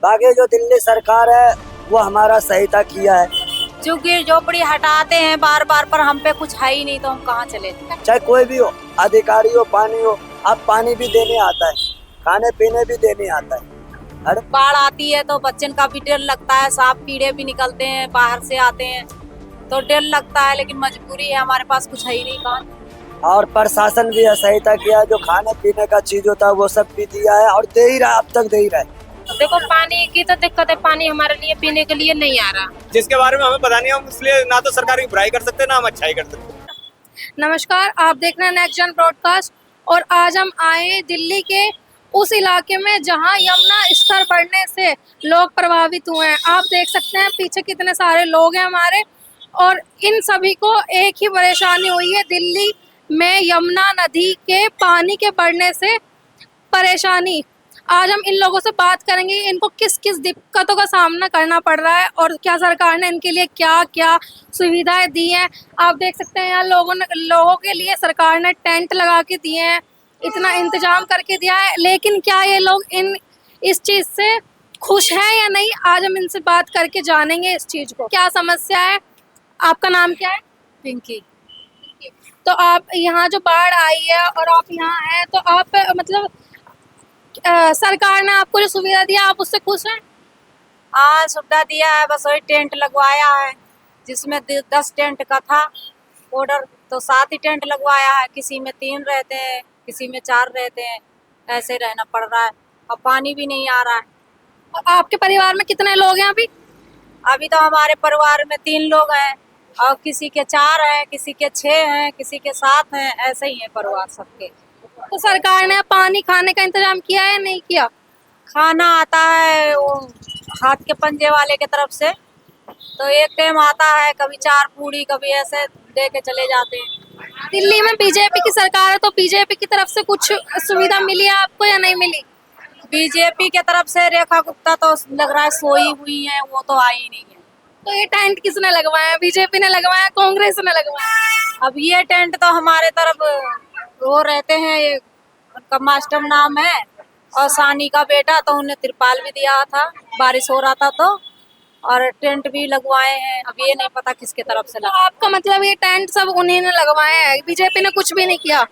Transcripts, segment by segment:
बाकी जो दिल्ली सरकार है वो हमारा सहायता किया है। झुग्गी झोपड़ी हटाते हैं बार बार, पर हम पे कुछ है ही नहीं तो हम कहाँ चले। चाहे कोई भी हो, अधिकारी हो, पानी हो, अब पानी भी देने आता है, खाने पीने भी देने आता है। अरे बाढ़ आती है तो बच्चन का भी डर लगता है, सांप कीड़े भी निकलते हैं, बाहर से आते हैं तो डर लगता है, लेकिन मजबूरी है, हमारे पास कुछ है ही नहीं कहाँ। और प्रशासन भी सहायता किया, जो खाने पीने का चीज होता है वो सब भी दिया है और दे ही रहा, अब तक दे ही रहा है। देखो पानी की तो दिक्कत है, पानी हमारे लिए पीने के लिए नहीं आ रहा, जिसके बारे में हमें पता नहीं, हम इसलिए ना तो सरकार की बुराई कर सकते ना हम अच्छाई कर सकते। नमस्कार, आप देख रहे हैं नेक्स्ट जन ब्रॉडकास्ट और आज हम आए दिल्ली के उस इलाके में जहां यमुना स्तर बढ़ने से लोग प्रभावित हुए हैं। आप देख सकते हैं पीछे कितने सारे लोग हैं हमारे, और इन सभी को एक ही परेशानी हुई है, दिल्ली में यमुना नदी के पानी के बढ़ने से परेशानी। आज हम इन लोगों से बात करेंगे इनको किस किस दिक्कतों का सामना करना पड़ रहा है और क्या सरकार ने इनके लिए क्या क्या सुविधाएं दी हैं। आप देख सकते हैं यहाँ लोगों के लिए सरकार ने टेंट लगा के दिए हैं, इतना इंतजाम करके दिया है, लेकिन क्या ये लोग इस चीज से खुश हैं या नहीं, आज हम इनसे बात करके जानेंगे इस चीज को। क्या समस्या है? आपका नाम क्या है? पिंकी। तो आप यहाँ जो बाढ़ आई है और आप यहाँ हैं तो आप मतलब सरकार ने आपको जो सुविधा दिया आप उससे खुश हैं? हाँ, सुविधा दिया है, बस वही टेंट लगवाया है, जिसमें 10 टेंट का था ऑर्डर तो 7 ही टेंट लगवाया है। किसी में 3 रहते हैं, किसी में 4 रहते हैं, ऐसे रहना पड़ रहा है। और पानी भी नहीं आ रहा है। और आपके परिवार में कितने लोग हैं अभी? अभी तो हमारे परिवार में 3 लोग हैं और किसी के 4 हैं, किसी के 6 हैं, किसी के 7 हैं, ऐसे ही है परिवार सबके। तो सरकार ने पानी खाने का इंतजाम किया है नहीं किया? खाना आता है वो हाथ के पंजे वाले के तरफ से, तो एक टाइम आता है, कभी 4 पूड़ी, कभी ऐसे दे के चले जाते हैं। दिल्ली में बीजेपी की सरकार है तो बीजेपी की तरफ से कुछ सुविधा मिली है आपको या नहीं मिली? बीजेपी के तरफ से रेखा गुप्ता तो लग रहा है सोई हुई है, वो तो आई नहीं है। तो ये टेंट किसने लगवाया? बीजेपी ने लगवाया, कांग्रेस ने लगवाया? अब ये टेंट तो हमारे तरफ वो रहते हैं, ये उनका मास्टर नाम है और सानी का बेटा, तो उन्हें तिरपाल भी दिया था, बारिश हो रहा था तो, और टेंट भी लगवाए हैं। अब ये नहीं पता किसके तरफ से तो लगा। आपका मतलब ये टेंट सब उन्हीं ने लगवाया है, बीजेपी ने कुछ भी नहीं किया?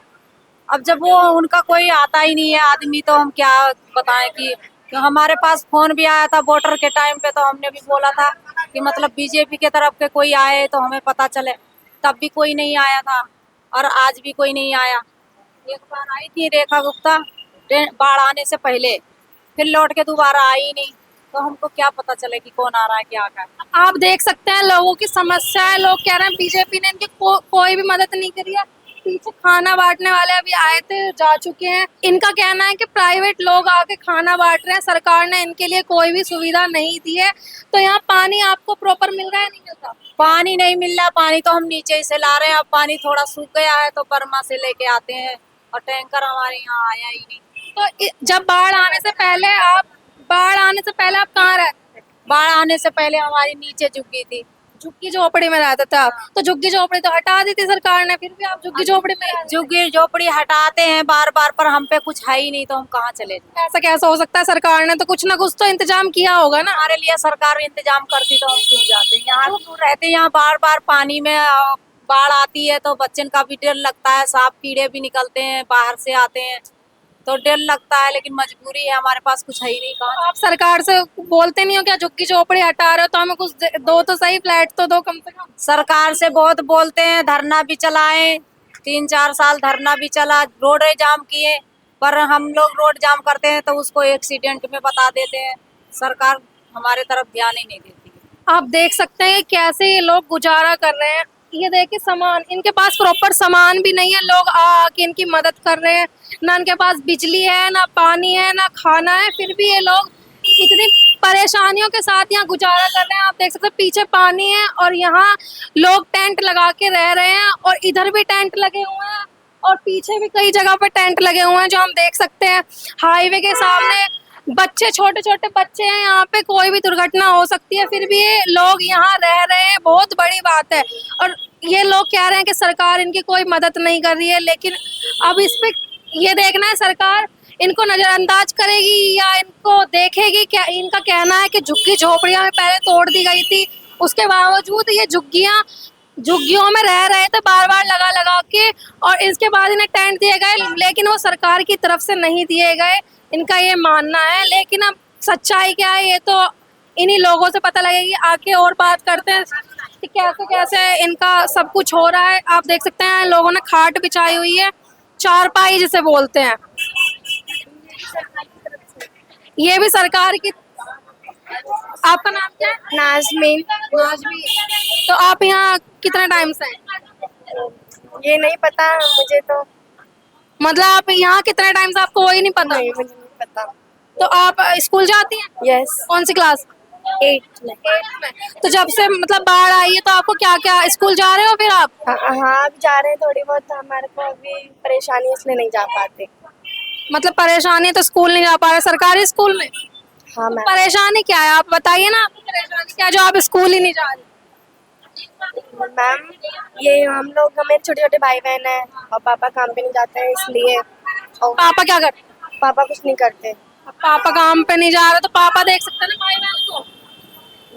अब जब वो उनका कोई आता ही नहीं है आदमी, तो हम क्या बताएं कि हमारे पास फोन भी आया था वोटर के टाइम पे, तो हमने भी बोला था कि मतलब बीजेपी के तरफ के कोई आए तो हमें पता चले, तब भी कोई नहीं आया था और आज भी कोई नहीं आया। एक बार आई थी रेखा गुप्ता बाढ़ आने से पहले, फिर लौट के दोबारा आई नहीं, तो हमको क्या पता चले कि कौन आ रहा है क्या कर रहा है। आप देख सकते हैं लोगों की समस्या है, लोग कह रहे हैं बीजेपी ने इनकी कोई भी मदद नहीं करी है। पीछे खाना बांटने वाले अभी आए थे, जा चुके हैं। इनका कहना है कि प्राइवेट लोग आके खाना बांट रहे हैं, सरकार ने इनके लिए कोई भी सुविधा नहीं दी है। तो यहाँ पानी आपको प्रॉपर मिल रहा है नहीं मिलता? पानी नहीं मिल रहा, पानी तो हम नीचे से ला रहे हैं। अब पानी थोड़ा सूख गया है तो बर्मा से लेके आते हैं, और टैंकर हमारे यहाँ आया ही नहीं। तो जब बाढ़ आने से पहले आप कहाँ रहते थे? बाढ़ आने से पहले हमारी नीचे झुग्गी थी। झुग्गी झोपड़ी में रहता था, तो झुग्गी झोपड़ी तो हटा दी थी सरकार ने, फिर भी आप झुग्गी झोपड़ी में रहते हैं। झुग्गी झोपड़ी हटाते हैं बार बार, पर हम पे कुछ है ही नहीं तो हम कहाँ चले। ऐसा कैसे हो सकता है? सरकार ने तो कुछ ना कुछ तो इंतजाम किया होगा ना। हमारे लिए सरकार इंतजाम करती तो हम क्यों जाते। यहाँ दूर रहते, यहाँ बार बार पानी में बाढ़ आती है तो बच्चन का भी डर लगता है, सांप कीड़े भी निकलते हैं, बाहर से आते हैं तो डर लगता है, लेकिन मजबूरी है, हमारे पास कुछ है ही नहीं कहाँ। आप सरकार से बोलते नहीं हो क्या झुग्गी झोपड़ी हटा रहे हो तो हमें कुछ दो तो सही, फ्लैट तो दो कम से कम। सरकार से बहुत बोलते हैं, धरना भी चलाए, 3-4 साल धरना भी चला, रोड जाम किए, पर हम लोग रोड जाम करते हैं तो उसको एक्सीडेंट में बता देते हैं। सरकार हमारे तरफ ध्यान ही नहीं देती। आप देख सकते हैं कैसे ये लोग गुजारा कर रहे हैं। ये देखिए सामान, इनके पास प्रॉपर सामान भी नहीं है, लोग आके इनकी मदद कर रहे हैं। ना इनके पास बिजली है, ना पानी है, ना खाना है, फिर भी ये लोग इतनी परेशानियों के साथ यहाँ गुजारा कर रहे हैं। आप देख सकते हैं पीछे पानी है और यहाँ लोग टेंट लगा के रह रहे हैं, और इधर भी टेंट लगे हुए हैं और पीछे भी कई जगह पे टेंट लगे हुए हैं जो हम देख सकते हैं। हाईवे के सामने बच्चे, छोटे छोटे बच्चे हैं, यहाँ पे कोई भी दुर्घटना हो सकती है, फिर भी ये लोग यहाँ रह रहे हैं, बहुत बड़ी बात है। और ये लोग कह रहे हैं कि सरकार इनकी कोई मदद नहीं कर रही है, लेकिन अब इस पे ये देखना है सरकार इनको नजरअंदाज करेगी या इनको देखेगी? क्या इनका कहना है कि झुग्गी झोपड़ियां में पहले तोड़ दी गई थी, उसके बावजूद ये झुग्गियों में रह रहे थे बार बार लगा लगा के, और इसके बाद इन्हें टेंट दिए गए, लेकिन वो सरकार की तरफ से नहीं दिए गए, इनका ये मानना है। लेकिन अब सच्चाई क्या है ये तो इन्हीं लोगों से पता लगेगी। आके और बात करते हैं कि कैसे कैसे इनका सब कुछ हो रहा है। आप देख सकते हैं लोगों ने खाट बिछाई हुई है, चारपाई जिसे बोलते हैं, ये भी सरकार की। आपका नाम क्या है? नाजमीन। नाजमी। तो आप यहाँ कितने टाइम से हैं? ये नहीं पता मुझे तो। मतलब आप यहाँ कितने टाइम से, आपको वही नहीं पता? नहीं, मुझे नहीं पता। तो आप स्कूल जाती हैं? यस, कौन सी क्लास? 8 में। 8th में। तो जब से मतलब बाढ़ आई है तो आपको क्या क्या, स्कूल जा रहे हो फिर आप? हाँ हाँ, अभी जा रहे हैं थोड़ी बहुत। हमारे को अभी परेशानी है इसलिए नहीं जा पाते। मतलब परेशानी है तो स्कूल नहीं जा पा रहे, सरकारी स्कूल में? हाँ मैम। परेशानी क्या है आप बताइए ना, आपकी परेशानी क्या है जो आप स्कूल ही नहीं जा रहे? मैम ये हम लोग, हमें छोटे छोटे भाई बहन हैं और पापा काम पे नहीं जाते हैं इसलिए। और पापा क्या करते हैं? पापा कुछ नहीं करते। अब पापा काम पे नहीं जा रहे तो पापा देख सकते हैं ना भाई बहन को।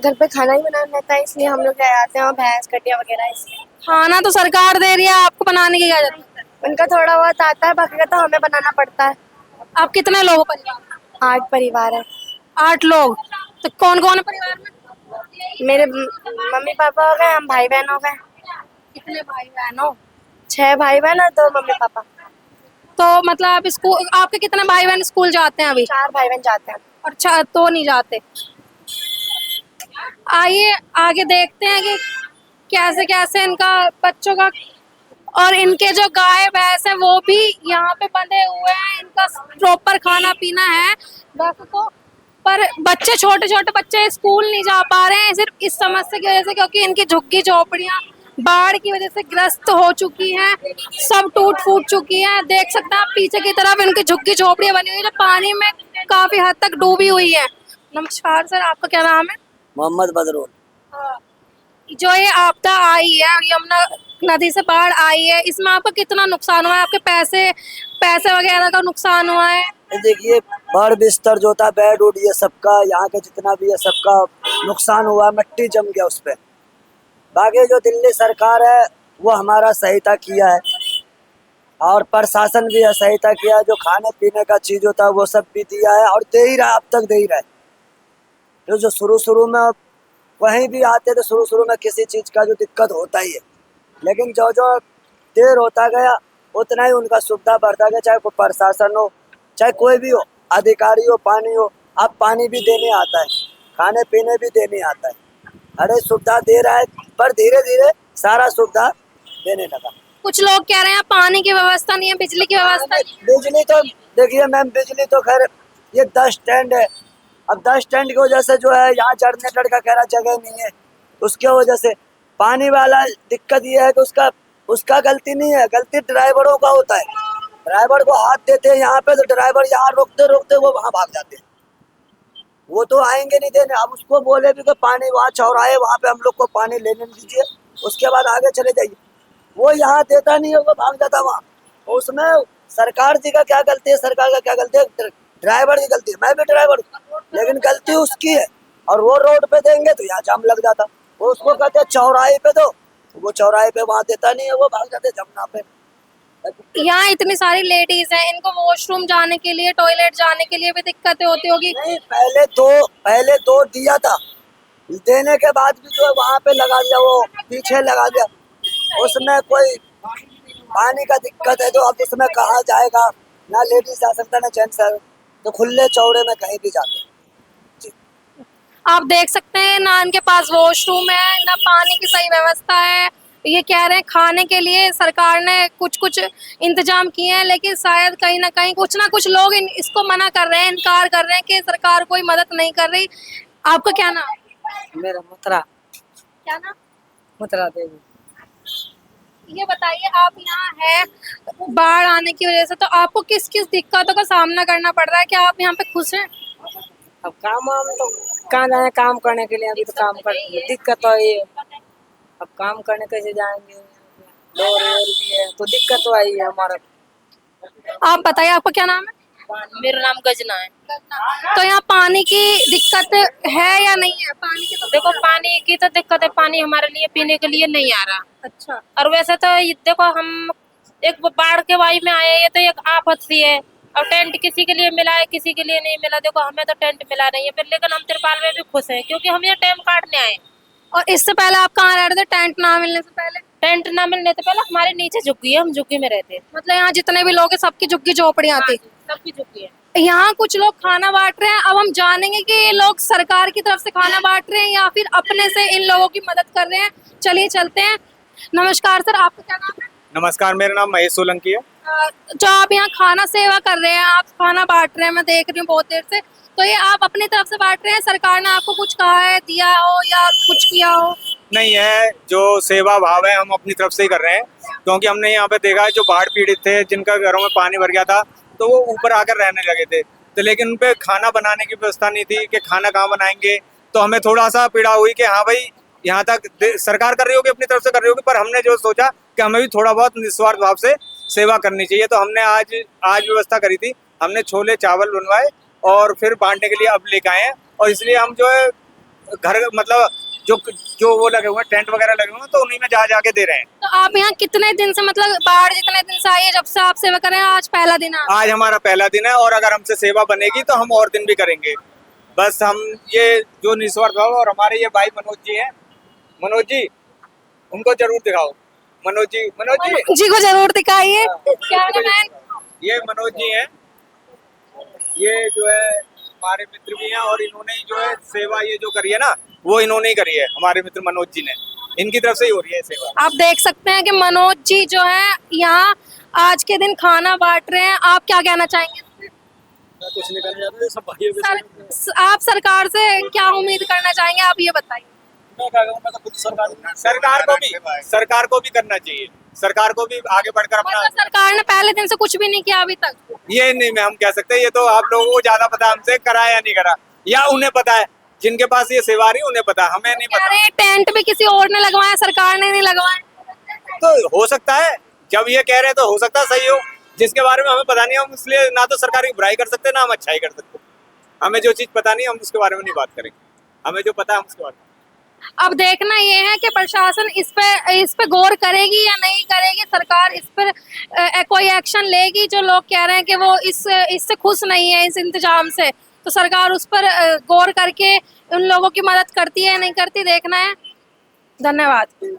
घर पे खाना ही बनाना रहता है इसलिए हम लोग रह आते हैं, और भैंस कटिया वगैरह इसलिए। खाना तो सरकार दे रही है, आपको बनाने की क्या जरूरत है? उनका थोड़ा बहुत आता है, बाकी का तो हमें बनाना पड़ता है। आप कितने लोग हो परिवार में? 8 परिवार है। 8 लोग। तो कौन कौन है परिवार में? मेरे मम्मी पापा हो गए, हम भाई बहन हो गए। कितने भाई बहन हो? 6 भाई बहन और 2 मम्मी पापा। तो मतलब आप स्कूल, आपके कितने भाई बहन स्कूल जाते हैं अभी? 4 भाई बहन जाते हैं। और 4 तो नहीं जाते। आइए आगे देखते हैं कि कैसे कैसे इनका बच्चों का, और इनके जो गाय भैंस है वो भी यहाँ पे बंधे हुए हैं, इनका प्रॉपर खाना पीना है वैसे तो। पर बच्चे, छोटे छोटे बच्चे स्कूल नहीं जा पा रहे हैं सिर्फ इस समस्या की वजह से, क्योंकि इनकी झुग्गी झोपड़ियाँ बाढ़ की वजह से ग्रस्त हो चुकी हैं, सब टूट फूट चुकी हैं। देख सकते हैं आप पीछे की तरफ इनकी झुग्गी झोपड़ियाँ बनी हुई है जो पानी में काफी हद तक डूबी हुई है। नमस्कार सर, आपका क्या नाम है? मोहम्मद बदरुल। जो ये आपदा आई है, यमुना नदी से बाढ़ आई है, इसमें आपका कितना नुकसान हुआ है? आपके पैसे वगैरह का नुकसान हुआ है? देखिए, बाढ़ बिस्तर जो था, बेड उड, ये सबका, यहाँ का जितना भी है सबका नुकसान हुआ, मिट्टी जम गया उस पे। बाकी जो दिल्ली सरकार है वो हमारा सहायता किया है, और प्रशासन भी है सहायता किया है। जो खाने पीने का चीज होता है वो सब भी दिया है, और दे ही रहा है, अब तक दे ही रहा है। जो शुरू में कहीं भी आते थे, शुरू में किसी चीज का जो दिक्कत होता ही है, लेकिन जो जो देर होता गया उतना ही उनका सुविधा बढ़ता गया। चाहे कोई प्रशासन हो, चाहे कोई भी हो, अधिकारी हो, पानी हो, अब पानी भी देने आता है, खाने पीने भी देने आता है, अरे सुविधा दे रहा है। पर धीरे धीरे सारा सुविधा देने लगा। कुछ लोग कह रहे हैं पानी की व्यवस्था नहीं है, बिजली की व्यवस्था नहीं है। बिजली तो देखिए मैम, बिजली तो खैर ये 10 स्टैंड है। अब 10 स्टैंड की वजह से जो है यहाँ जनरेटर का खैर जगह नहीं है, उसके वजह से पानी वाला दिक्कत ये है कि उसका गलती नहीं है, गलती ड्राइवरों का होता है। ड्राइवर को हाथ देते हैं यहाँ पे, तो ड्राइवर यहाँ रोकते रोकते वो वहाँ भाग जाते हैं, वो तो आएंगे नहीं देने। अब उसको बोले भी कि पानी वहाँ चौराहे वहाँ पे हम लोग को पानी लेने दीजिए, उसके बाद आगे चले जाइए, वो यहाँ देता नहीं है, वो भाग जाता वहाँ। उसमें सरकार जी का क्या गलती है, सरकार का क्या गलती है? ड्राइवर की गलती है। मैं भी ड्राइवर हूँ, लेकिन गलती उसकी है। और वो रोड पे देंगे तो यहाँ जाम लग जाता, वो उसको कहते हैं चौराहे पे दो, वो चौराहे पे वहाँ देता नहीं है, वो भाग जाते जमुना पे। यहाँ इतनी सारी लेडीज हैं, इनको वॉशरूम जाने के लिए, टॉयलेट जाने के लिए भी दिक्कतें होती होगी। नहीं, पहले दो दिया था, देने के बाद भी जो है वहाँ पे लगा दिया, वो पीछे लगा दिया, उसमें कोई पानी का दिक्कत है तो अब उसमें कहाँ जाएगा, ना लेडीज जा सकता ना जेंट्स, तो खुले चौड़े में कहीं भी जाते। आप देख सकते हैं ना इनके पास वॉशरूम है, ना पानी की सही व्यवस्था है। ये कह रहे हैं खाने के लिए सरकार ने कुछ इंतजाम किए हैं, लेकिन शायद कहीं ना कहीं कुछ लोग इसको मना कर रहे हैं, इनकार कर रहे हैं कि सरकार कोई मदद नहीं कर रही। आपका क्या नाम? मेरा मुतरा। क्या नाम? मुतरा देवी। ये बताइए, आप यहाँ है बाढ़ आने की वजह से, तो आपको किस किस दिक्कतों का सामना करना पड़ रहा है? क्या आप यहाँ पे खुश हैं? अब काम वाम तो कहाँ जाए, काम करने के लिए अभी तो काम कर दिक्कत तो है। अब काम करने कैसे जाएंगे, डोर भी है तो दिक्कत तो आई है हमारा। आप बताइए, आपका क्या नाम है? मेरा नाम गजना है। तो यहाँ पानी की दिक्कत है या नहीं है? पानी की तो देखो पानी की तो दिक्कत है, पानी हमारे लिए पीने के लिए नहीं आ रहा। अच्छा। और वैसे तो देखो हम एक बाढ़ के वाई में आए, ये तो एक आफत सी है। और टेंट किसी के लिए मिला है, किसी के लिए नहीं मिला। देखो हमें तो टेंट मिला नहीं है, फिर लेकिन हम तिरपाल में भी खुश हैं क्योंकि हम ये टाइम काटने आए। और इससे पहले आप कहाँ रह रहे थे, टेंट ना मिलने से पहले? टेंट ना मिलने से पहले हमारे नीचे झुग्गी है, हम झुग्गी में रहते हैं। मतलब यहाँ जितने भी लोग हैं सबकी झुग्गी झोपड़ियाँ थी। सबकी झुग्गी है। यहाँ कुछ लोग खाना बांट रहे हैं। अब हम जानेंगे कि ये लोग सरकार की तरफ से खाना बांट रहे हैं या फिर अपने से इन लोगों की मदद कर रहे हैं। चलिए चलते हैं। नमस्कार सर, आपका क्या नाम है? नमस्कार, मेरा नाम महेश सोलंकी है। जो आप यहाँ खाना सेवा कर रहे हैं, आप खाना बांट रहे हैं, मैं देख रही हूँ बहुत देर से, तो ये आप अपनी तरफ से बांट रहे हैं, सरकार ने आपको कुछ कहा है, दिया हो या कुछ किया हो? नहीं है, जो सेवा भाव है हम अपनी तरफ से ही कर रहे हैं, क्योंकि हमने यहाँ पे देखा है जो बाढ़ पीड़ित थे, जिनका घरों में पानी भर गया था, तो वो ऊपर आकर रहने लगे थे। तो लेकिन उन पे खाना बनाने की व्यवस्था नहीं थी कि खाना कहाँ बनाएंगे। तो हमें थोड़ा सा पीड़ा हुई कि हाँ भाई, यहाँ तक सरकार कर रही होगी, अपनी तरफ से कर रही होगी, पर हमने जो सोचा कि हमें भी थोड़ा बहुत निस्वार्थ भाव से सेवा करनी चाहिए। तो हमने आज व्यवस्था करी थी। हमने छोले चावल बनवाए और फिर बांटने के लिए अब लेके आए हैं। और इसलिए हम जो है घर मतलब जो वो लगे हुए हैं, टेंट वगैरह लगे हुए हैं, तो उन्हीं में जाके दे रहे हैं। तो आप यहाँ कितने दिन से, मतलब बाढ़ जितने दिन से आई है, जब से आप सेवा कर रहे हैं, आज पहला दिन है? आज हमारा पहला दिन है और अगर हमसे सेवा बनेगी तो हम और दिन भी करेंगे। बस हम ये जो निस्वार्थ भाव। और हमारे ये भाई मनोज जी हैं, मनोज जी उनको जरूर दिखाओ। मनोज जी को जरूर दिखाइए। क्या नाम है? ये मनोज जी हैं, ये जो है हमारे मित्र भी हैं और इन्होंने ही जो है सेवा ये जो करी है ना, वो इन्होंने ही करी है। हमारे मित्र मनोज जी ने, इनकी तरफ से ही हो रही है सेवा। आप देख सकते हैं कि मनोज जी जो है यहाँ आज के दिन खाना बांट रहे हैं। आप क्या कहना चाहेंगे? कुछ नहीं करना चाहते, सब भाइयों आप सरकार से क्या उम्मीद करना चाहेंगे, आप ये बताइए। सरकार को भी करना चाहिए, सरकार को भी आगे बढ़कर अपना। मतलब सरकार ने पहले दिन से कुछ भी नहीं किया अभी तक? ये नहीं हम कह सकते, ये तो आप लोगों को ज्यादा पता हमसे करा या नहीं करा, या उन्हें पता है, जिनके पास ये सेवा रही उन्हें पता, हमें नहीं पता। अरे टेंट भी किसी और ने लगवाया, सरकार ने नहीं लगवाया। तो हो सकता है, जब ये कह रहे हैं तो हो सकता है सही हो, जिसके बारे में हमें पता नहीं, हम इसलिए ना तो सरकार की बुराई कर सकते ना हम अच्छाई कर सकते। हमें जो चीज पता नहीं हम उसके बारे में नहीं बात करेंगे, हमें जो पता है हम उसके बारे में। अब देखना ये है कि प्रशासन इस पे गौर करेगी या नहीं करेगी, सरकार इस पर कोई एक्शन लेगी। जो लोग कह रहे हैं कि वो इससे खुश नहीं है, इस इंतजाम से, तो सरकार उस पर गौर करके उन लोगों की मदद करती है या नहीं करती, देखना है। धन्यवाद।